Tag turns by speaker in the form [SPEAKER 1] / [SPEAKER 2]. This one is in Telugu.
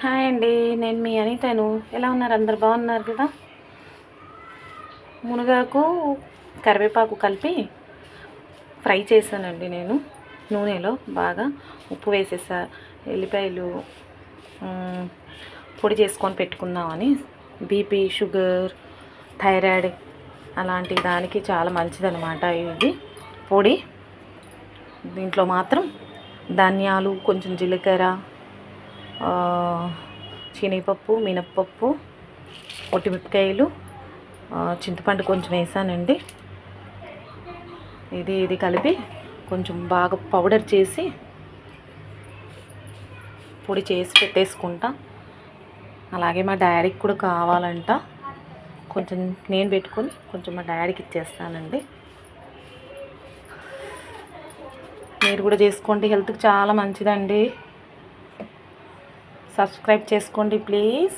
[SPEAKER 1] హాయ్ అండి, నేను మీ అనితను. ఎలా ఉన్నారు? అందరు బాగున్నారు కదా? మునగాకు కరివేపాకు కలిపి ఫ్రై చేశానండి నేను నూనెలో. బాగా ఉప్పు వేసేసా, ఎల్లిపాయలు పొడి చేసుకొని పెట్టుకుందామని. బీపీ, షుగర్, థైరాయిడ్ అలాంటి దానికి చాలా మంచిదన్నమాట ఇది పొడి. దీంట్లో మాత్రం ధనియాలు, కొంచెం జీలకర్ర, శనగపప్పు, మినప్పప్పు, ఒట్టిమిరపకాయలు, చింతపండు కొంచెం వేసానండి. ఇది కలిపి కొంచెం బాగా పౌడర్ చేసి పొడి చేసి పెట్టేసుకుంటా. అలాగే మా డాడీకి కూడా కావాలంట. కొంచెం నేను పెట్టుకొని కొంచెం మా డాడీకి ఇచ్చేస్తానండి. మీరు కూడా చేసుకోండి, హెల్త్కి చాలా మంచిదండి. సబ్స్క్రైబ్ చేసుకోండి ప్లీజ్.